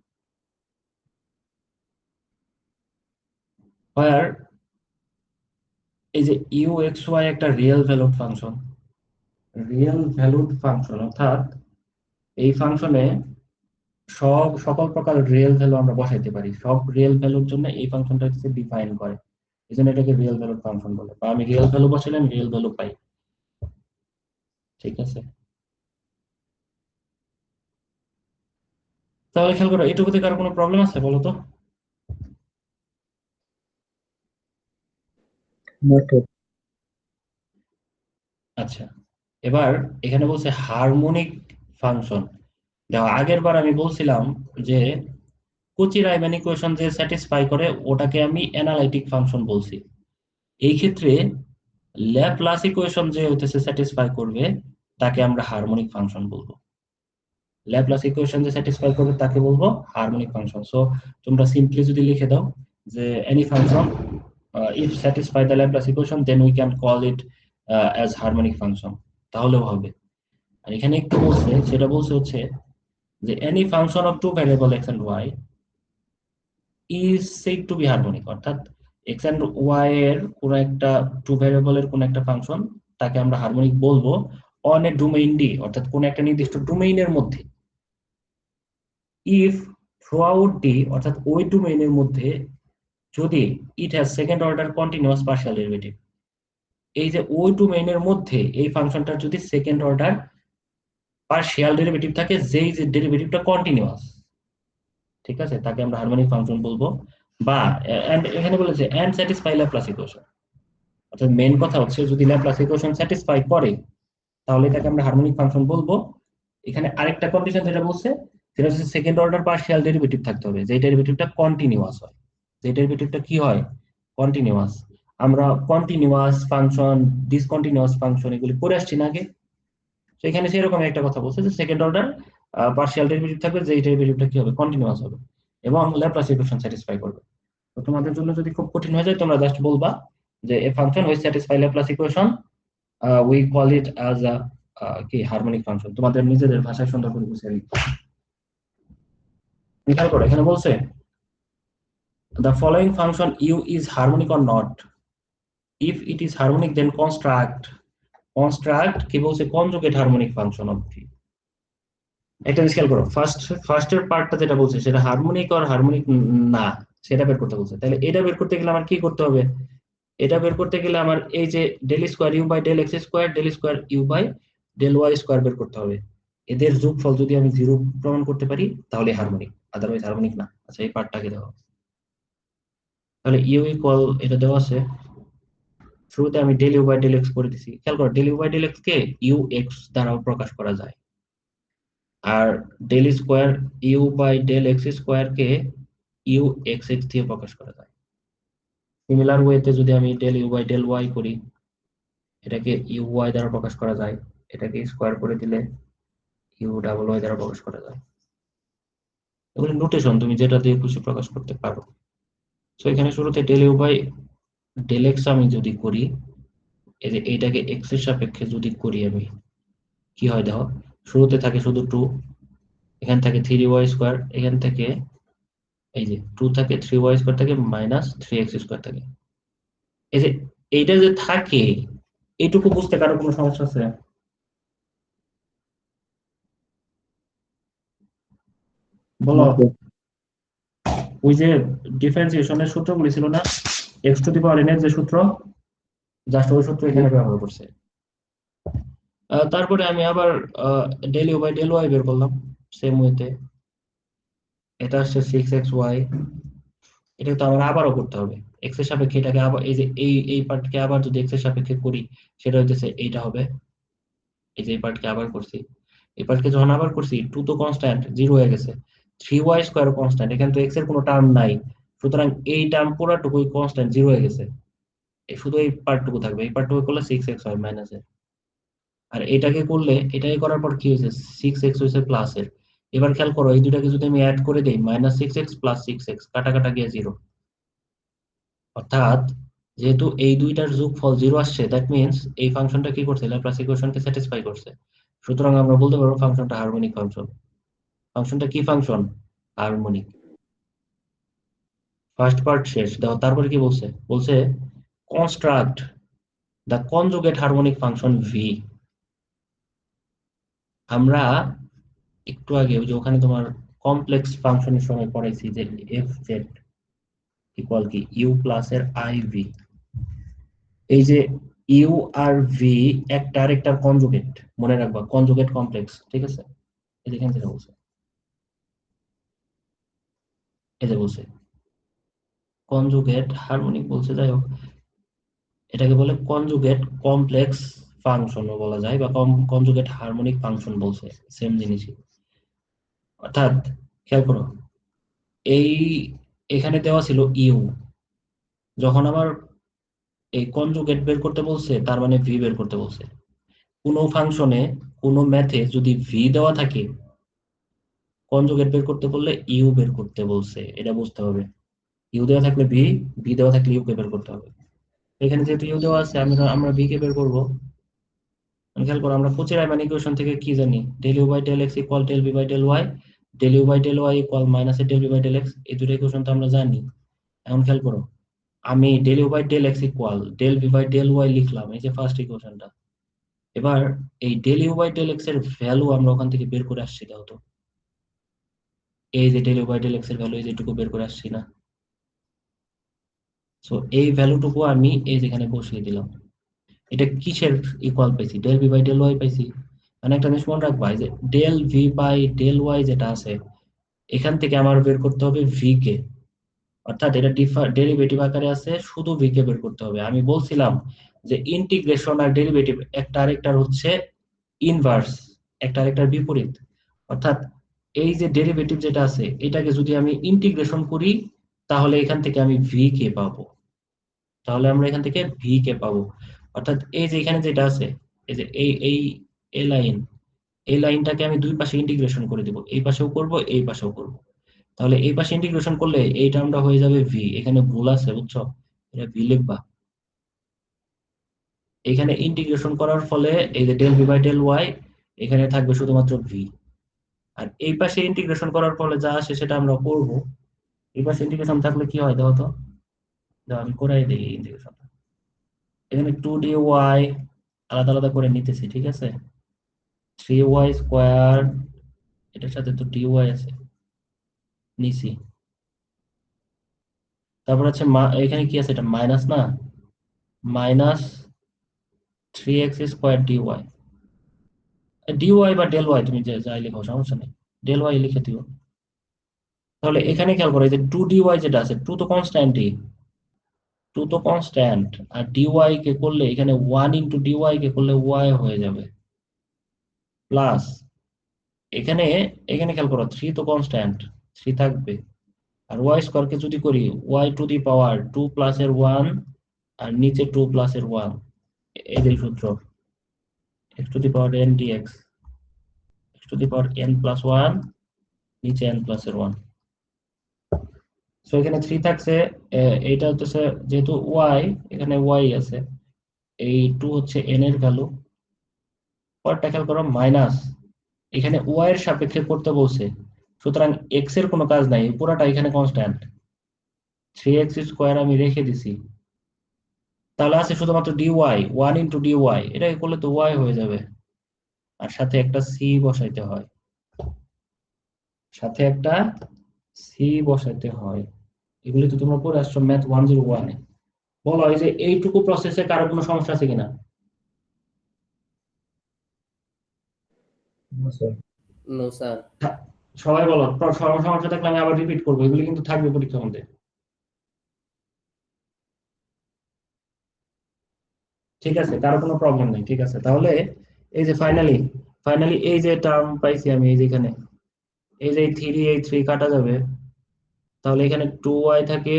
where এই যে ইউ এক্স ওয়াই একটা real valued function, real valued function অর্থাৎ এই ফাংশনে সকল প্রকার রিয়েল ভ্যালু আমরা বসাইতে পারি, সব রিয়েল ভ্যালুর জন্য এই ফাংশনটা হচ্ছে ডিফাইন করে, এই জন্য এটাকে রিয়েল ভ্যালুড ফাংশন বলে, বা আমি রিয়েল ভ্যালু বসাইলে আমি রিয়েল ভ্যালু পাই, ঠিক আছে। তাহলে খেয়াল করো এটুকুতে কারো কোনো প্রবলেম আছে বলো তো। আচ্ছা, এবার এখানে বলছে হারমোনিক ফাংশন। দেখো আগের বার আমি বলছিলাম যে কচি রাইমান ইকুয়েশন যে স্যাটিসফাই করে ওটাকে আমি অ্যানালাইটিক ফাংশন বলছি। এই ক্ষেত্রে ল্যাপ্লাস ইকুয়েশন যে হইতেছে স্যাটিসফাই করবে তাকে আমরা হারমোনিক ফাংশন বলবো। ল্যাপ্লাস ইকুয়েশন যে স্যাটিসফাই করবে তাকে বলবো হারমোনিক ফাংশন। সো তোমরা সিম্পলি যদি লিখে দাও যে any function if satisfy the Laplace equation then we can call it as harmonic function, তাহলেও হবে। আর এখানে একটু বলছে, সেটা বলছে হচ্ছে যে any function of two variable x and y is said to be harmonic, অর্থাৎ এক্স এন্ড ওয়াই এর কোন একটা টু ভ্যারিয়েবলের কোন একটা ফাংশন, তাকে আমরা হারমোনিক বলবো অন এ ডোমেইন ডি, অর্থাৎ কোন একটা নির্দিষ্ট ডোমেইনের মধ্যে, ইফ থ্রু আউট ডি, অর্থাৎ ওই ডোমেইনের মধ্যে যদি it has second order continuous partial derivative. এই যে ওই ডোমেইনের মধ্যে এই ফাংশনটার যদি সেকেন্ড অর্ডার পার্শিয়াল ডেরিভেটিভ থাকে, যেই যে ডেরিভেটিভটা কন্টিনিউয়াস, ঠিক আছে, তাকে আমরা হারমোনিক ফাংশন বলবো। বা এখানে বলেছে এন্ড স্যাটিসফাই ল্যাপ্লাস ইকুয়েশন, অর্থাৎ মেইন কথা হচ্ছে যদি ল্যাপ্লাস ইকুয়েশন স্যাটিসফাই করে তাহলে এটাকে আমরা হারমোনিক ফাংশন বলবো। এখানে আরেকটা কন্ডিশন যেটা বলছে সেটা হচ্ছে সেকেন্ড অর্ডার পার্শিয়াল ডেরিভেটিভ থাকতে হবে, যে ডেরিভেটিভটা কন্টিনিউয়াস হয়। যে ডেরিভেটিভটা কি হয়? কন্টিনিউয়াস। আমরা কন্টিনিউয়াস ফাংশন, ডিসকন্টিনিউয়াস ফাংশন এগুলি পড়ে আসছি না আগে? তো এখানে সেরকম একটা কথা বলছে যে সেকেন্ড অর্ডার পার্শিয়াল ডেরিভেটিভ থাকবে, যে ডেরিভেটিভটা কি হবে? কন্টিনিউয়াস হবে এবং ল্যাপ্লাস ইকুয়েশন স্যাটিসফাই করবে। তো তোমাদের জন্য যদি খুব কঠিন হয়ে যায় তোমরা জাস্ট বলবা যে a function which satisfy Laplace equation we call it as a কি হারমোনিক ফাংশন। তোমাদের নিজেদের ভাষায় সুন্দর করে বুঝিয়ে দিই। খেয়াল করো এখানে বলছে the following function u is harmonic or not. If it is harmonic then construct কি বলছে? conjugate harmonic function of v। একটা জিনিস খেয়াল করো, ফার্স্টের পার্টটা যেটা বলছে সেটা হারমোনিক আর হারমোনিক না সেটা বের করতে বলছে। তাহলে এটা বের করতে গেলে আমার কি করতে হবে? এটা বের করতে গেলে আমার এই যে del square u by del x square, del square u by del y square বের করতে হবে। এদের যোগফল যদি আমি জিরো প্রমাণ করতে পারি তাহলে হারমোনিক, আদারওয়াইজ হারমোনিক না। আচ্ছা, এই পার্টটাকে দেওয়া, তাহলে ইউ ইকুয়াল এটা দেওয়া আছে, শুরুতে আমি del u by del x করে দিছি। খেয়াল করো del u by del x কে ইউ এক্স দ্বারাও প্রকাশ করা যায়, আর del square u by del x square কে ইউ এক্স এক্স দিয়ে প্রকাশ করা যায়। সিমিলার ওয়েতে যদি আমি del u by del y করি, এটাকে ইউ ওয়াই দ্বারা প্রকাশ করা যায়, এটাকে স্কোয়ার করে দিলে ইউ ডাবল ওয়াই দ্বারা প্রকাশ করা যায়। এগুলো নোটেশন, তুমি যেটা দিয়ে খুশি প্রকাশ করতে পারো। তো এখানে শুরুতে del u by del x আমি যদি করি, এই যে এইটাকে এক্স এর সাপেক্ষে যদি করি আমি, কি হয় দেখো, শুরুতে থাকে শুধু টু, এখান থেকে থ্রি ওয়াই স্কোয়ার, এখান থেকে এই যে টু থাকে, থ্রি ওয়াই স্কোয়ার থাকে, মাইনাস থ্রি এক্স স্কোয়ার থাকে। এই যে এইটা যে থাকে, এইটুকু বুঝতে কারো কোনো সমস্যা আছে? বলো। না তো। ওই যে ডিফারেন্সিয়েশনের সূত্রগুলি ছিল না, x two the power N এর যে সূত্র, জাস্ট ওই সূত্র এখানে ব্যবহার করছে। তারপরে আমি আবার del u by del y বের করলাম সেম ওয়েতে। এটা হচ্ছে সিক্স এক্স ওয়াই, এটা তো আমার আবারও করতে হবে এক্স এর সাপেক্ষে। এটাকে আবার এই যে এই পার্টকে আবার যদি এক্স এর সাপেক্ষে করি, সেটা হইতেছে এইটা হবে। এই যে এই পার্টকে আবার করছি, এই পার্টকে যখন আবার করছি, টু তো কনস্ট্যান্ট জিরো হয়ে গেছে, থ্রি ওয়াই স্কোয়ার কনস্ট্যান্ট, এখানে তো এক্স এর কোনো টার্ম নাই, সুতরাং এই টার্ম পুরাটুকুই কনস্ট্যান্ট জিরো হয়ে গেছে। শুধু এই পার্টটুকু থাকবে, এই পার্টটুকু করলে সিক্স এক্স হয় মাইনাসের, আর এটাকে করলে, এটাকে করার পর কি হয়েছে? সিক্স এক্স হয়েছে প্লাসের। এবার খেয়াল করো এই দুটাকে যদি আমি অ্যাড করে দিই, minus six x plus six x, কাটা কাটা গিয়ে জিরো। অর্থাৎ যেহেতু এই দুইটার যোগফল জিরো আসছে, দ্যাট মিন্স এই ফাংশনটা কি করছে? ল্যাপ্লাস ইকুয়েশনকে স্যাটিসফাই করছে। সুতরাং আমরা বলতে পারবো ফাংশনটা হারমোনিক ফাংশন। ফাংশনটা কি ফাংশন? হারমোনিক। ফার্স্ট পার্ট শেষ দাও। তারপরে কি বলছে? বলছে construct the conjugate harmonic function V. আমরা একটু আগে ওই যে ওখানে তোমার কমপ্লেক্স ফাংশনের সময় পড়াইছি যে এফ জেড ইকুয়াল কি ইউ প্লাস এর আই ভি। এই যে ইউ আর ভি একটা আরেকটার কনজুগেট, মনে রাখবা কনজুগেট কমপ্লেক্স, ঠিক আছে? এই যে এখান থেকে বলছে, এই যে বলছে কনজুগেট হারমোনিক বলছে, যাই হোক এটাকে বলে কনজুগেট কমপ্লেক্স ফাংশনও বলা যায়, বা কনজুগেট হারমোনিক ফাংশন বলছে, সেম জিনিসই। অর্থাৎ খেয়াল করো এই এখানে দেওয়া ছিল ইউ, যখন আমার এই কনজুগেট বের করতে বলছে তার মানে ভি বের করতে বলছে। কোনো ফাংশনে কোনো ম্যাথে যদি ভি দেওয়া থাকে, কনজুগেট বের করতে বললে ইউ বের করতে বলছে, এটা বুঝতে হবে। ইউ দেওয়া থাকলে ভি, ভি দেওয়া থাকলে ইউ কে বের করতে হবে। এখানে যেহেতু ইউ দেওয়া আছে, আমরা ভি কে বের করবো। খেয়াল করো আমরা কোচের-রায়মান ইকুয়েশন থেকে কি জানি? Del u by del x equal del v by del y, del u by del y equal minus del v by del x. এই দুটো ইকুয়েশন তো আমরা জানি। এখন খেয়াল করো, আমি del u by del x equal del v by del y লিখলাম, এই যে ফার্স্ট ইকুয়েশনটা, এবার এই del u by del x এর ভ্যালু আমরা ওখান থেকে বের করে আসছি, দাও তো। এই যে del u by del x এর ভ্যালু এই যেটুকু বের করে আসছি না, সো এই ভ্যালুটুকু আমি এই যেখানে বসিয়ে দিলাম। এটা কিসের ইকুয়াল পাইছি? Del v by del y পাইছি। মানে একটা জিনিস মনে রাখবা, এই যে del v by del y যেটা আছে, এখান থেকে আমার বের করতে হবে ভি কে, অর্থাৎ এটা ডেরিভেটিভ আকারে আছে, শুধু ভি কে বের করতে হবে। আমি বলছিলাম যে ইন্টিগ্রেশন আর ডেরিভেটিভ একটা আরেকটার হচ্ছে ইনভার্স, একটা আরেকটার বিপরীত। অর্থাৎ এই যে ডেরিভেটিভ যেটা আছে এটাকে যদি আমি ইন্টিগ্রেশন করি, তাহলে এখান থেকে আমি ভি কে পাবো, তাহলে আমরা এখান থেকে ভি কে পাবো। অর্থাৎ এই যে এখানে যেটা আছে, এই যে এই লাইন, এই লাইনটাকে আমি দুই পাশে ইন্টিগ্রেশন করে দিব, এই পাশেও করব এই পাশেও করব। তাহলে এই পাশে ইন্টিগ্রেশন করলে এই টার্মটা হয়ে যাবে ভি। এখানে ভুল আছে বুঝছো, এটা ভি লিখবা। এখানে ইন্টিগ্রেশন করার ফলে এই যে del v by del y, এখানে থাকবে শুধুমাত্র ভি। আর এই পাশে ইন্টিগ্রেশন করার ফলে যা আসে সেটা আমরা করব। এই পাশে ইন্টিগ্রেশন থাকলে কি হয় দেখো তো, দাও আমি করাই দিই ইন্টিগ্রেশন। এখানে 2dy আলাদা আলাদা করে নিতেছি, ঠিক আছে। 3y স্কোয়ার, এটার সাথে তো dy আছে, নিছি। তারপর হচ্ছে এখানে কি আছে, এটা মাইনাস না, minus 3x square d y. D y বা ডেল ওয়াই তুমি যাই লেখো সমস্যা নেই, ডেল ওয়াই লিখে দিও। তাহলে এখানে খেয়াল করো, এই যে 2dy যেটা আছে, 2 তো কনস্ট্যান্টই, 2 তো কনস্ট্যান্ট। আর ডিওয়াই কে করলে এখানে 1 ইন্টু ডিওয়াই কে করলে ওয়াই হয়ে যাবে, প্লাস এখানে, এখানে খেয়াল করো 3 তো কনস্ট্যান্ট, 3 থাকবে। আর ওয়াই স্কোয়ার কে যদি করি, y to the power 2 plus এর 1, আর নিচে 2 প্লাস এর 1, এই যে সূত্র, x two the power n dx, x two the power n plus 1, নিচে n প্লাস এর 1। সো এখানে 3 থাকছে, এইটা হচ্ছে যেহেতু y, এখানে y আছে, এই 2 হচ্ছে n এর ভ্যালু। পরটা খেয়াল করো, মাইনাস, এখানে y এর সাপেক্ষে করতে বলছে, সুতরাং x এর কোনো কাজ নাই, পুরাটা এখানে কনস্ট্যান্ট। 3x স্কোয়ার আমি রেখে দিছি, তাহলে আছে শুধুমাত্র dy, 1 ইন্টু dy, এটাকে করলে তো y হয়ে যাবে। আর সাথে একটা সি বসাইতে হয়, সাথে একটা সি বসাইতে হয়। এগুলি তো তোমরা পড়ে আসছো ম্যাথ 101-এ। বলো এই যে এইটুকু প্রসেসে কারো কোনো সমস্যা আছে কিনা? No sir. সবাই বলো, সমস্যা থাকলে আমি আবার রিপিট করবো, এগুলি কিন্তু থাকবে পরীক্ষার মধ্যে। ঠিক আছে, কারো কোনো প্রবলেম নেই, ঠিক আছে। তাহলে এই যে ফাইনালি, এই যে টার্ম পাইছি আমি, এই যেখানে এই যে 3, এই 3 কাটা যাবে, তাহলে এখানে 2y থাকে,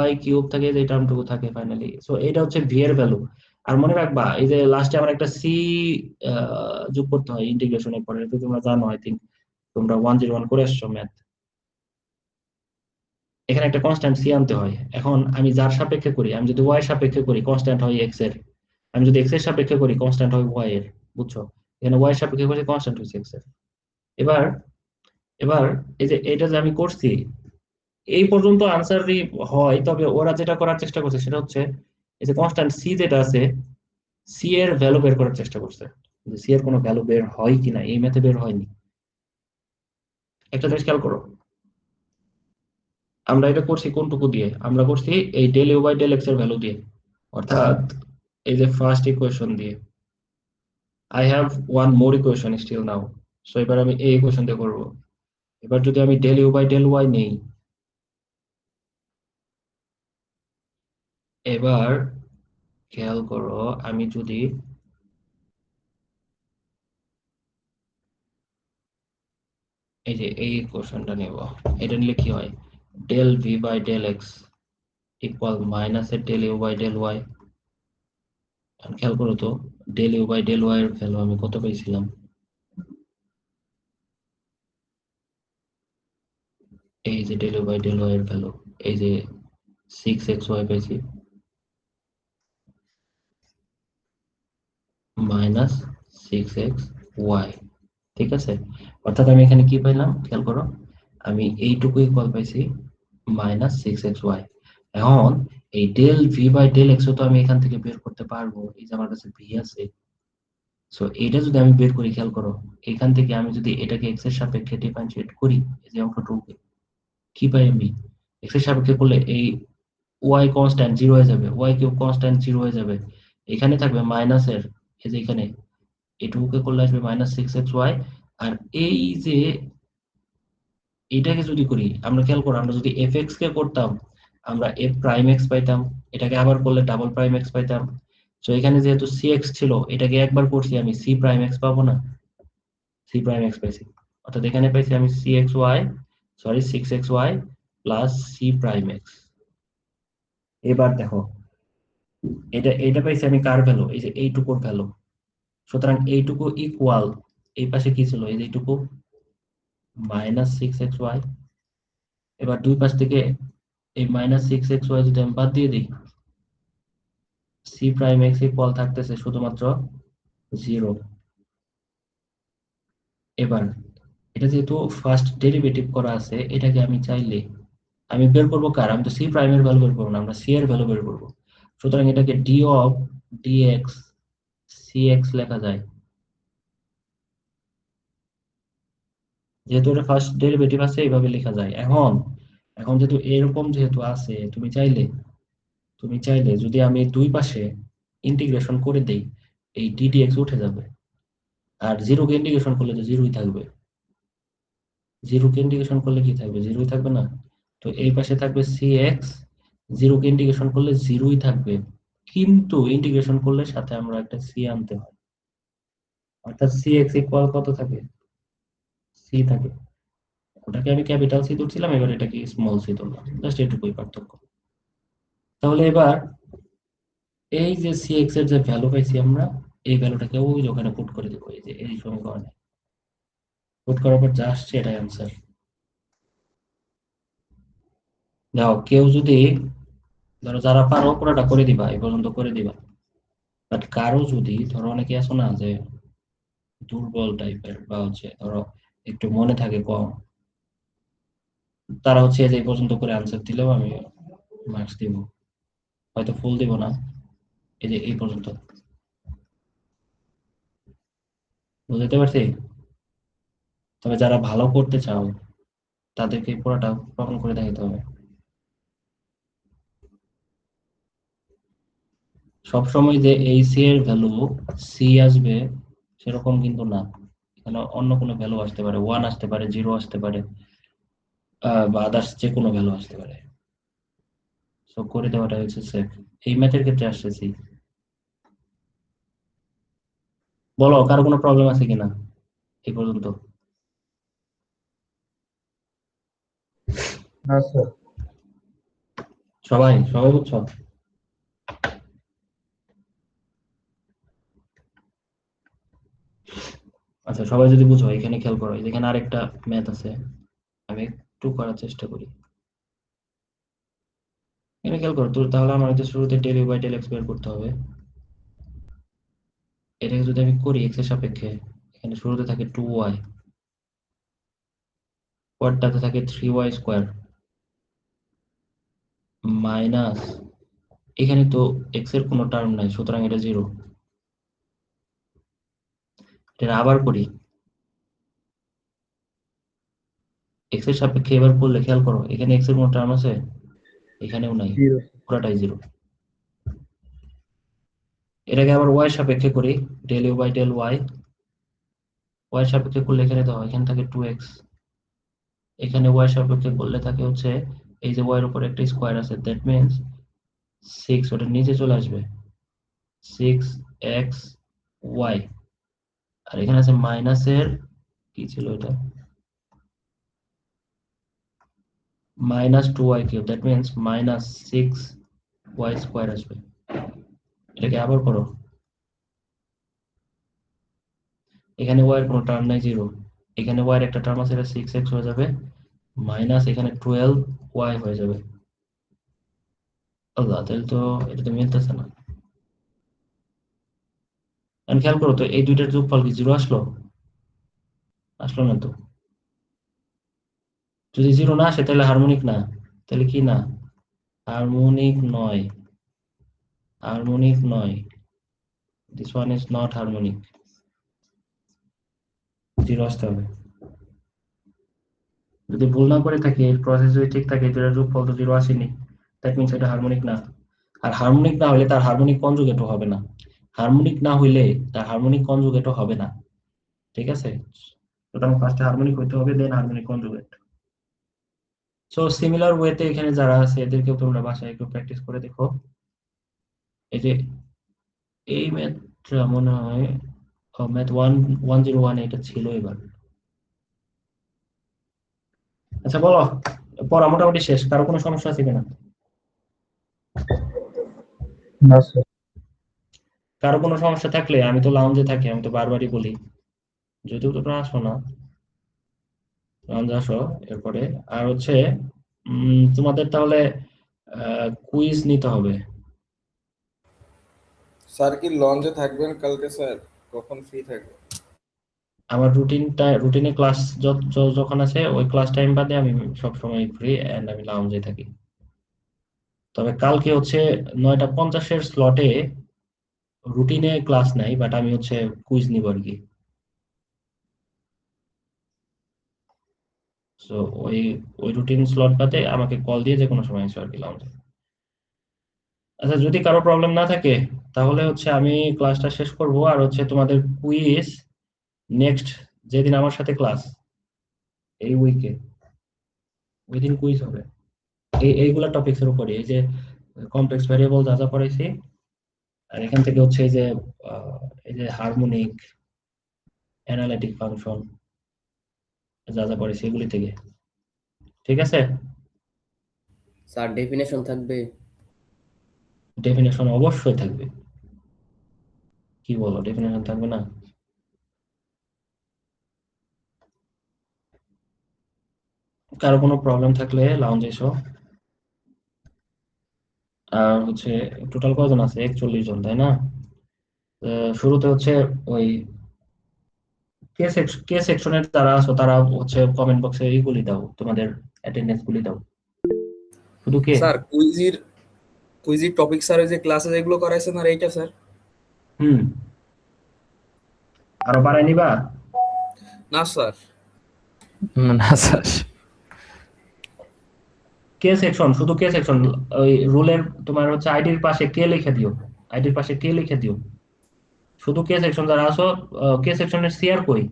y কিউব থাকে, যে টার্মটুকু থাকে ফাইনালি। সো এটা হচ্ছে ভি এর ভ্যালু। আর মনে রাখবা এই যে লাস্টে আমার একটা সি যোগ করতে হয় ইন্টিগ্রেশনের পরে, এটা তোমরা জানো, আই থিঙ্ক তোমরা 101 করে আসছো ম্যাথ। এখানে একটা কনস্ট্যান্ট সি আনতে হয়। এখন আমি যার সাপেক্ষে করি, আমি যদি ওয়াই সাপেক্ষে করি কনস্ট্যান্ট হয় এক্স এর, আমি যদি এক্স এর সাপেক্ষে করি কনস্ট্যান্ট হয় ওয়াই এর, বুঝছো। এখানে ওয়াই সাপেক্ষে করি কনস্ট্যান্ট হচ্ছে এক্স এর। এবার, এবার এই যে এটা যে আমি করছি, এই পর্যন্ত আনসারই হয়, তবে ওরা যেটা করার চেষ্টা করছে সেটা হচ্ছে এই যে কনস্ট্যান্ট সি যেটা আছে, সি এর ভ্যালু বের করার চেষ্টা করছে, যে সি এর কোনো ভ্যালু বের হয় কিনা, এই ম্যাথে বের হয়নি। একটা জিনিস খেয়াল করো, আমরা এটা করছি কোনটুকু দিয়ে, আমরা করছি এই del u by del x এর ভ্যালু দিয়ে, অর্থাৎ এই যে ফার্স্ট ইকুয়েশন দিয়ে। I have one more equation still now. So এবার আমি এই ইকুয়েশন দিয়ে করবো। এবার যদি আমি del u by del y নেই, এবার খেয়াল করো, আমি যদি এই যে এই ইকুয়েশনটা নেব, এটা নিলে কি হয়, del v by del x equal minus এর del u by del y. খেয়াল করো তো, del u by del y এর ভ্যালু আমি কত পেয়েছিলাম, এই যে del u by del y এর ভ্যালু, এই যে 6xy পেয়েছি, মাইনাস 6xy, ঠিক আছে। অর্থাৎ আমি এখানে কি পাইলাম খেয়াল করো, আমি এইটুকু ইকুয়াল পাইছি মাইনাস 6xy। এখন এই del v by del x তো আমি এখান থেকে বের করতে পারবো, এই যে আমার কাছে ভি আছে। সো এটা যদি আমি বের করি, খেয়াল করো, এখান থেকে আমি যদি এটাকে এক্স এর সাপেক্ষে ডিফারেন্সিয়েট করি, এই যে অঙ্কটুকুকে, কি পাই আমি? এক্স এর সাপেক্ষে করলে এই ওয়াই কনস্ট্যান্ট জিরো হয়ে যাবে, ওয়াই কিউব কনস্ট্যান্ট জিরো হয়ে যাবে, এখানে থাকবে মাইনাসের, এই যে এখানে এটুকুকে করলে আসবে -6xy। আর এই যে এটাকে যদি করি, আমরা খেয়াল করো, আমরা যদি fx কে করতাম আমরা f প্রাইম x পাইতাম, এটাকে আবার করলে ডাবল প্রাইম x পাইতাম। তো এখানে যেহেতু cx ছিল, এটাকে একবার করছি আমি, c প্রাইম x পাবো না, c প্রাইম x পাইছি, অর্থাৎ এখানে পাইছি আমি 6xy plus c prime x। এবার দেখো, এটা এটা পাইছি আমি কার ভ্যালু, এই যে এইটুকুর ভ্যালু। সুতরাং এইটুকু ইকুয়াল, এই পাশে কি ছিল, এই যে এইটুকু -6xy। এবার দুই পাশ থেকে এই -6xy যদি আমি বাদ দিয়ে দিই, c প্রাইম x ইকুয়াল থাকতেছে শুধুমাত্র 0। এবার এটা যেহেতু ফার্স্ট ডেরিভেটিভ করা আছে, এটাকে আমি চাইলে আমি বের করবো কার, আমি তো c প্রাইমের ভ্যালু বের করবো না, আমরা c এর ভ্যালু বের করবো। সুতরাং এটাকে d অফ dx cx লেখা যায়, যেহেতু এটা ফার্স্ট ডেরিভেটিভ আছে এইভাবে লেখা যায়। এখন এখন যেহেতু এরকম যেহেতু আছে, তুমি চাইলে যদি আমি দুই পাশে ইন্টিগ্রেশন করে দেই, এই ddx উঠে যাবে, আর জিরোকে ইন্টিগ্রেশন করলে তো জিরোই থাকবে, জিরোকে ইন্টিগ্রেশন করলে কি থাকবে, জিরোই থাকবে না? তো এই পাশে থাকবে cx, জিরোকে ইন্টিগ্রেশন করলে জিরোই থাকবে, কিন্তু ইন্টিগ্রেশন করলে সাথে আমরা একটা c আনতে হয়, অর্থাৎ cx ইকুয়াল কত থাকে, c থাকে। ওটাকে আমি ক্যাপিটাল সি ধরছিলাম, এবার এটাকে স্মল সি ধরলাম, জাস্ট এটুকুই পার্থক্য। তাহলে এবার এই যে cx এর যে ভ্যালু পাইছি আমরা, এই ভ্যালুটাকে ওই যে ওখানে পুট করে দেবো, এই যে এই সমীকরণে পুট করার পর যা আসছে এটাই অ্যান্সার। দেখো, কেউ যদি, ধরো যারা পারো পুরোটা করে দিবা, এই পর্যন্ত করে দিবা, বাট কারো যদি, ধরো অনেকে আছো না যে দুর্বল টাইপের, বা হচ্ছে ধরো একটু মনে থাকে কম, তারা হচ্ছে এই যে এই পর্যন্ত করে আনসার দিলেও আমি মার্কস দিব, হয়তো ফুল দিব না, এই যে এই পর্যন্ত। বুঝতে পারছি? তবে যারা ভালো করতে চাও তাদেরকে পুরোটা প্রমাণ করে দেখাতে হবে। সবসময় যে এই সি এর ভ্যালু সি আসবে সেরকম কিন্তু না, এখানে অন্য কোনো ভ্যালু আসতে পারে, 1 আসতে পারে, 0 আসতে পারে, বা আদার্স যে কোনো ভ্যালু আসতে পারে। সো করে দেওয়াটা হচ্ছে সেফ। এই ম্যাথের ক্ষেত্রে আসছে সি। বলো, কারো কোনো প্রবলেম আছে কিনা এই পর্যন্ত? না স্যার। সবাই সবাই বুঝছো? আচ্ছা, সবাই যদি বুঝো, এখানে খেয়াল করো, এখানে আরেকটা ম্যাথ আছে, আমি একটু করার চেষ্টা করি। এখানে খেয়াল করো, তাহলে আমার হয়তো শুরুতে del u by del x বের করতে হবে। এটাকে যদি আমি করি এক্স এর সাপেক্ষে, এখানে শুরুতে থাকে 2y, পরটাতে থাকে 3y স্কোয়ার মাইনাস, এখানে তো এক্স এর কোনো টার্ম নাই, সুতরাং এটা 0। এটা আবার করি এক্স এর সাপেক্ষে, এবার করলে খেয়াল করো, এখানে এক্স এর কোনো টার্ম আছে, এখানেও নাই, জিরো। পুরাটাই 0। এটাকে আবার ওয়াই সাপেক্ষে করি, del u by del y, y সাপেক্ষে করলে এখানে দাও, এখানে থাকে 2x, এখানে ওয়াই সাপেক্ষে করলে থাকে হচ্ছে, এই যে ওয়াই এর উপর একটা স্কোয়ার আছে, দ্যাট মিন্স 6, ওটা নিচে চলে আসবে, 6xy। আর এখানে আছে মাইনাসের, কি ছিল এটা, -2y cube, that means -6y square আসবে। এটাকে আবার করো, এখানে y এর কোনো টার্ম নাই, 0, এখানে y এর একটা টার্ম আছে, এটা 6x হয়ে যাবে, মাইনাস এখানে 12y হয়ে যাবে। আল্লাহ, তাহলে তো এটা তো মিলতেছে না। এখন খেয়াল করো তো, এই দুইটার যোগফল কি 0 আসলো? আসলো না তো। যদি 0 না আসে তাহলে হারমোনিক না, তাহলে কি না, হারমোনিক নয়, হারমোনিক নয়, this one is not harmonic. Zero আসতে হবে। যদি ভুল না করে থাকি, এর প্রসেস যদি ঠিক থাকে, এটার যোগফল তো জিরো আসেনি, দ্যাট মিনস এটা হারমোনিক না। আর হারমোনিক না হলে তার হারমোনিক কনজুগেটও হবে না। হারমোনিক না হইলে তার হারমোনিক কনজুগেটও হবে না। ঠিক আছে, সুতরাং ফার্স্টে হারমোনিক হইতে হবে, দেন হারমোনিক কনজুগেট। সো সিমিলার ওয়েতে এখানে যারা আছে এদেরকেও তোমরা বাসায় একটু প্র্যাকটিস করে দেখো। এই যে এই ম্যাথটা মনে হয় ম্যাথ 101 এটা ছিল এবার। আচ্ছা বলো, পড়া মোটামুটি শেষ, কারো কোনো সমস্যা আছে কিনা? না স্যার। কারো কোনো সমস্যা থাকলে, আমি তো লাউঞ্জে থাকি, আমি তো বারবারই বলি, যদিও তোমরা আসো না, লাউঞ্জে আসো। এরপরে আর হচ্ছে তোমাদের তাহলে কুইজ নিতে হবে। স্যার কি লঞ্চে থাকবেন কালকে স্যার? কখন ফ্রি থাকবেন? আমার রুটিনে ক্লাস যখন আছে ওই ক্লাস টাইম বাদে আমি সবসময় ফ্রি এন্ড আমি লাউঞ্জে থাকি। তবে কালকে হচ্ছে 9:50 স্লটে রুটিনে ক্লাস নাই, বাট আমি হচ্ছে কুইজ নিব আর কি। সো ওই ওই রুটিন স্লট বাদে আমাকে কল দিয়ে যে কোনো সময় এসো আর কি লাউঞ্জে। আচ্ছা, যদি কারো প্রবলেম না থাকে তাহলে হচ্ছে আমি ক্লাসটা শেষ করব। আর হচ্ছে তোমাদের কুইজ নেক্সট যেদিন আমার সাথে ক্লাস, এই উইকে, ওই দিন কুইজ হবে এইগুলা টপিকস এর উপরে। এই যে কমপ্লেক্স ভ্যারিয়েবল যা যা পড়াইছি, আর এখান থেকে হচ্ছে এই যে হারমোনিক, অ্যানালিটিক ফাংশন যা যা পড়াইছি এগুলি থেকে। ঠিক আছে, স্যার ডেফিনেশন থাকবে? ডেফিনেশন অবশ্যই থাকবে। কি বলো, ডেফিনেশন থাকবে না? কারো কোনো প্রবলেম থাকলে লাউঞ্জে এসো। আর হচ্ছে টোটাল কজন আছে? 41 জন, তাই না? শুরুতে হচ্ছে ওই কে সেকশনের যারা আছো তারা হচ্ছে কমেন্ট বক্সে এইগুলি দাও, তোমাদের অ্যাটেন্ডেন্স গুলি দাও। শুধু কে? স্যার কুইজির টপিক স্যারের যে ক্লাসে যেগুলো করাইছেন আর এইটা স্যার? হুম, আরো বাড়াই নিবা? না স্যার। না স্যার। কে সেকশন, শুধু কে সেকশন। ওই রুলের তোমার হচ্ছে আইডির পাশে কে লিখে দিও, আইডির পাশে কে লিখে দিও। শুধু কে সেকশন যারা আছো, কে সেকশনের সিআর কই?